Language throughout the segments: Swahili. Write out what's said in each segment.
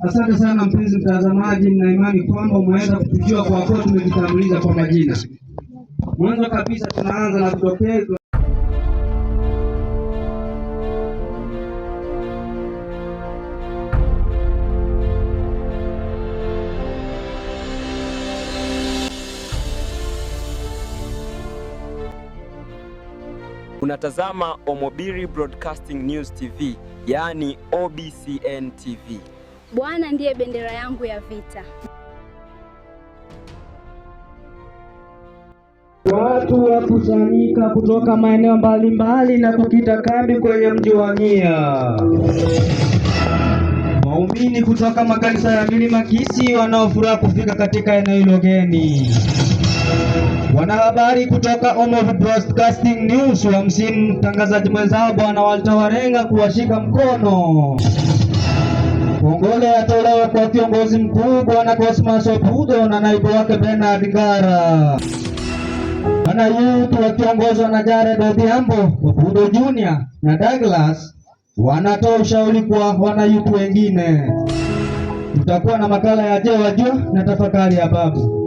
Asante sana mpenzi mtazamaji, na imani kwamba umeweza kujua kwa kuwa tumejitambulisha kwa majina. Mwanzo kabisa tunaanza na kutokezwa Unatazama Omobiri Broadcasting News TV, yani OBCN TV. Bwana ndiye bendera yangu ya vita. Watu wakusanyika kutoka maeneo mbalimbali na kukita kambi kwenye mji wa Ng'ia. Waumini kutoka makanisa ya Milima Kisii wanaofuraha kufika katika eneo hilo geni. Wanahabari kutoka Omobiri Broadcasting News wamsimu mtangazaji mwenzao Bwana Walter Warenga kuwashika mkono. Kongole yatolewa kwa kiongozi mkuu Bwana Cosmas Opudo na naibu wake Bernard Ngara. Wana youth wakiongozwa na Jared Odhiambo, Opudo Junior na Douglas wanatoa ushauri kwa wana youth wengine. Tutakuwa na makala ya Je Wajua na tafakari ya babu.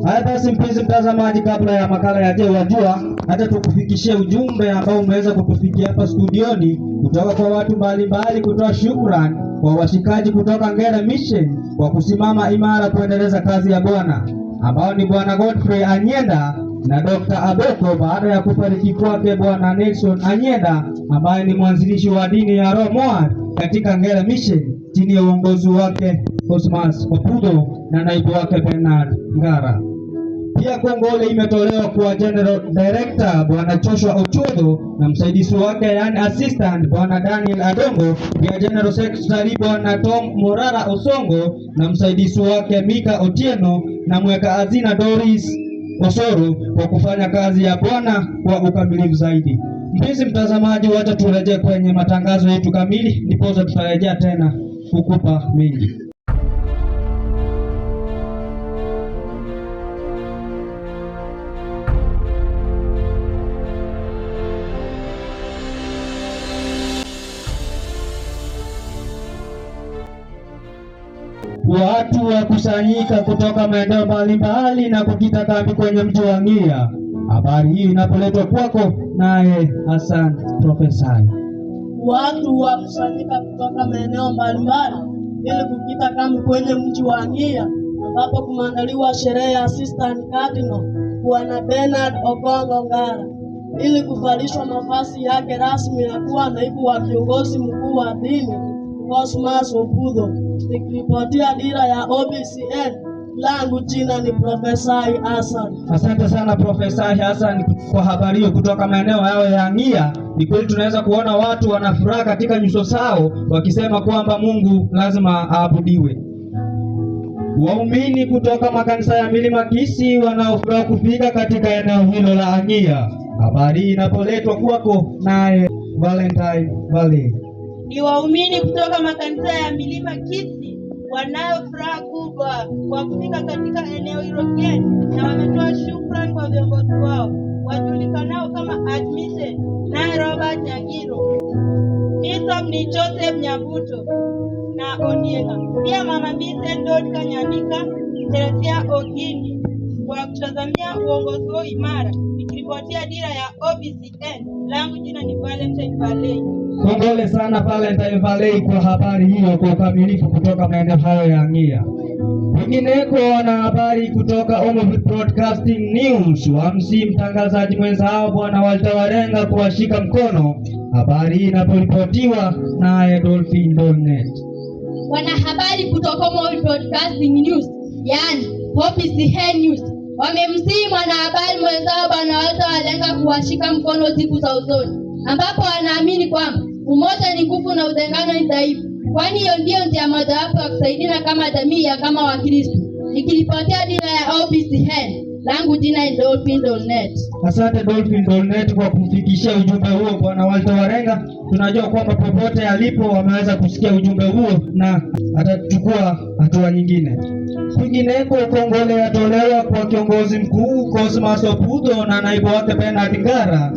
Haya basi mpenzi mtazamaji, kabla ya makala ya Je Wajua, hata tukufikishie ujumbe ambao umeweza kutufikia hapa studioni kutoka kwa watu mbalimbali, kutoa shukrani kwa washikaji kutoka Ngera Mission kwa kusimama imara kuendeleza kazi ya Bwana, ambao ni Bwana Godfrey Anyenda na Dr. Aboko, baada ya kufariki kwake Bwana Nelson Anyenda ambaye ni mwanzilishi wa dini ya Roho Moa katika Ngera Mission chini ya uongozi wake Cosmas Opudo na naibu wake Bernard Ngara. Pia kongole imetolewa kwa General Director Bwana Joshua Ochodo na msaidizi wake yani assistant Bwana Daniel Adongo, pia General Secretary Bwana Tom Morara Osongo na msaidizi wake Mika Otieno na mweka hazina Doris Osoro kwa kufanya kazi ya Bwana kwa ukamilifu zaidi. Mpenzi mtazamaji, wacha turejee kwenye matangazo yetu kamili, ndipo tutarejea tena kukupa mengi. Watu wakusanyika kutoka maeneo mbalimbali na kukita kambi kwenye mji wa Ng'ia. Habari hii inapoletwa kwako naye Hassan Profesai. Watu wakusanyika kutoka maeneo mbalimbali ili kukita kambi kwenye mji wa Ng'ia, ambapo kumeandaliwa sherehe ya Assistant Cardinal Bwana Bernard Ogongo Ngara ili kuvalishwa mavazi yake rasmi ya kuwa naibu wa kiongozi mkuu wa dini Cosmas Opudo. Nikiripotia dira ya OBCN, langu jina ni Profesai Hassan. Asante sana Profesai Hassan kwa habari hiyo kutoka maeneo yao ya Ng'ia. Ni kweli tunaweza kuona watu wanafuraha katika nyuso zao wakisema kwamba Mungu lazima aabudiwe. Waumini kutoka makanisa ya Milima Kisii wanaofuraha kufika katika eneo hilo la Ng'ia. Habari hii inapoletwa kwako naye Valentine Valley. Ni waumini kutoka makanisa ya Milima Kisii wanayo furaha kubwa kwa kufika katika eneo hilo geni, na wametoa shukrani kwa viongozi wao wajulikanao kama Admission naye Robert Nyangiro, Bishop ni Joseph Nyabuto na Oniega, pia Mama Vincent Dodi Kanyandika, Teresia Ogini kwa kutazamia uongozi wao imara. Nikiripotia dira ya OBCN, langu jina ni Valentine Valley. Kongole sana Valentine Valley kwa habari hiyo kwa ukamilifu kutoka maeneo hayo ya Ng'ia. Wengineko wana habari kutoka Omobiri Broadcasting News wamsi mtangazaji mwenzao Bwana Walter Warenga kuwashika mkono. Habari hii inaporipotiwa naye Dolphin Dolnet. Wanahabari kutoka Omobiri Broadcasting News yani OBCN News wamemsihi mwanahabari mwenzao Bwana Walter Warenga kuwashika mkono siku za usoni, ambapo wanaamini kwamba umoja ni nguvu na utengano ni dhaifu, kwani hiyo ndio njia mojawapo ya kusaidiana kama jamii ya kama Wakristo. Nikiripotia dira ya OBCN, langu jina ni Dolphin Dolnet. Asante Dolphin Dolnet kwa kumfikishia ujumbe huo Bwana Walter Warenga. Tunajua kwamba popote alipo wameweza kusikia ujumbe huo na atachukua hatua nyingine. Kwingineko kongole yatolewa kwa kiongozi mkuu Cosmas Opudo na naibu wake Bernard Ngara,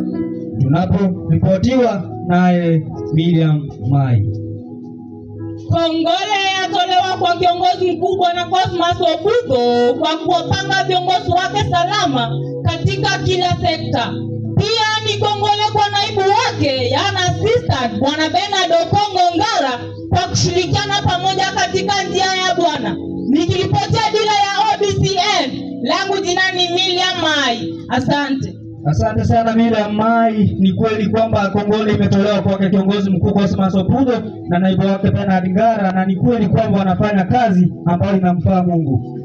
tunaporipotiwa naye Miriam Mai. Kongole yatolewa kwa kiongozi mkuu Bwana Cosmas Obugo kwa kuwapanga viongozi wake salama katika kila sekta. Pia ni kongole kwa naibu wake yana assistant Bwana Bernard Okongo Ngara kwa kushirikiana pamoja katika njia ya Bwana. Nikiripotia dira ya OBCN, langu jina ni Miriam Mai. Asante. Asante sana Miriam Mai. Ni kweli kwamba kongole imetolewa kwa kiongozi mkuu Cosmas Obugo na naibu wake Bernard Ngara, na ni kweli kwamba wanafanya kazi ambayo inamfaa Mungu.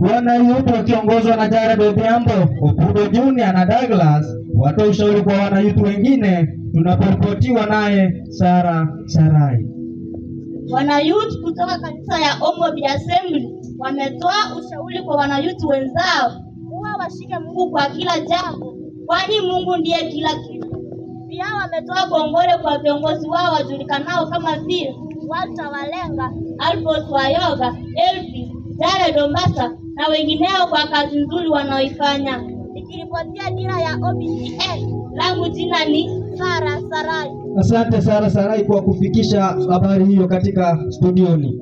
Bwana Youth wakiongozwa na Jared Odhiambo, Obugo Junior na Douglas watoa ushauri kwa wana youth wengine, tunaporipotiwa naye Sara Sarai. Wana youth kutoka kanisa ya Omobi Assembly wametoa ushauri kwa wana youth wenzao kuwa washike Mungu kwa kila jambo, kwani Mungu ndiye kila kitu. Pia wametoa kongole kwa viongozi wao wajulikanao kama vile Walter Walenga, Alphonse Wayoga, Elvis, Jared Ombasa na wengineo kwa kazi nzuri wanaoifanya. Nikiripotia dira ya OBCN, langu jina ni Sara Sarai. Asante Sara Sarai kwa kufikisha habari hiyo katika studioni.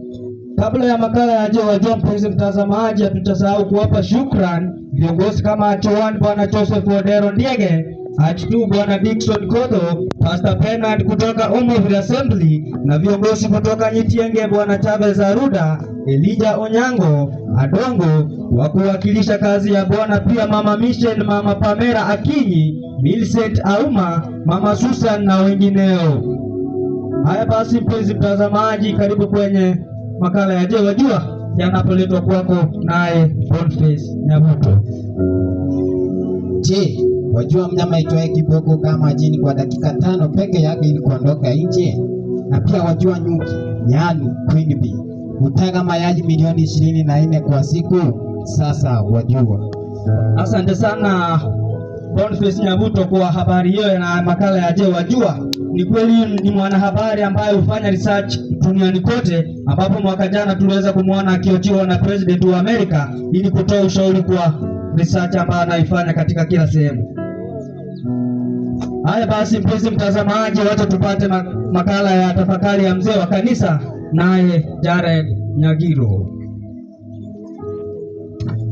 Kabla ya makala ya Je Wajua, mpenzi mtazamaji, hatutasahau kuwapa shukrani viongozi kama H1 Bwana Joseph Odero Ndiege, H2 Bwana Dickson Kodo, Pastor Bernard kutoka Omobi Assembly na viongozi kutoka Nyitienge Bwana Chavez Aruda, Elijah Onyango Adongo wa kuwakilisha kazi ya Bwana, pia Mama Michelle, Mama Pamela Akinyi, Millicent Auma, Mama Susan na wengineo. Haya basi, mpenzi mtazamaji, karibu kwenye makala ya Je Wajua yanapoletwa kwako naye Boniface Nyabuto. Je, wajua mnyama aitwaye kiboko kama jini kwa dakika 5 peke yake ili kuondoka nje? Na pia wajua nyuki, nyani, queen bee hutaga mayai milioni 24 kwa siku? Sasa wajua. Asante sana Boniface Nyabuto kwa habari hiyo na makala ya Je Wajua. Ni kweli ni mwanahabari ambaye hufanya research duniani kote, ambapo mwaka jana tuliweza kumwona akiojiwa na president wa Amerika ili kutoa ushauri kwa research ambayo anaifanya katika kila sehemu. Haya basi, mpenzi mtazamaji, wacha tupate makala ya tafakari ya mzee wa kanisa naye Jared Nyagiro.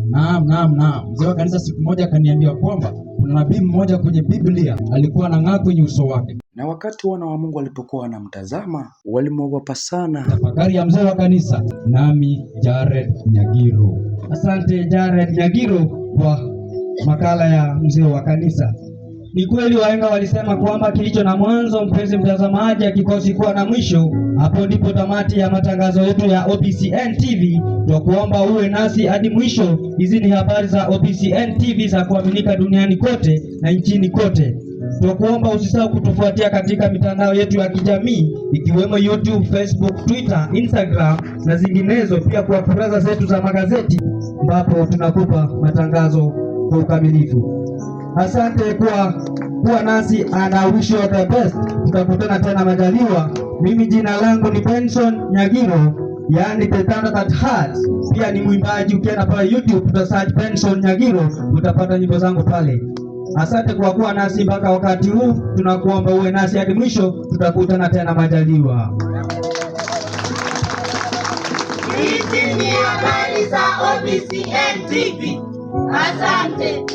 Naam. Mzee wa kanisa siku moja akaniambia kwamba kuna nabii mmoja kwenye Biblia alikuwa anang'aa kwenye uso wake, na wakati wana wa Mungu walipokuwa wanamtazama walimwogopa sana. Tafakari ya mzee wa kanisa, nami Jared Nyagiro. Asante Jared Nyagiro kwa makala ya mzee wa kanisa. Ni kweli wahenga walisema kwamba kilicho na mwanzo, mpenzi mtazamaji, hakikosi kuwa na mwisho. Hapo ndipo tamati ya matangazo yetu ya OBCN TV. Tunakuomba uwe nasi hadi mwisho. Hizi ni habari za OBCN TV za kuaminika duniani kote na nchini kote. Tunakuomba usisahau kutufuatia katika mitandao yetu ya kijamii ikiwemo YouTube, Facebook, Twitter, Instagram na zinginezo, pia kwa kurasa zetu za magazeti ambapo tunakupa matangazo kwa ukamilifu. Asante kuwa nasi and I wish you the best. Tutakutana tena majaliwa. Mimi jina langu ni Benson Nyagiro, yani the thunder that hurts. Pia ni mwimbaji, ukienda pale YouTube utasearch Benson Nyagiro utapata nyimbo zangu pale. Asante kwa kuwa nasi mpaka wakati huu. Tunakuomba uwe nasi hadi mwisho. Tutakutana tena majaliwa. Hizi ni habari za OBCN TV. Asante.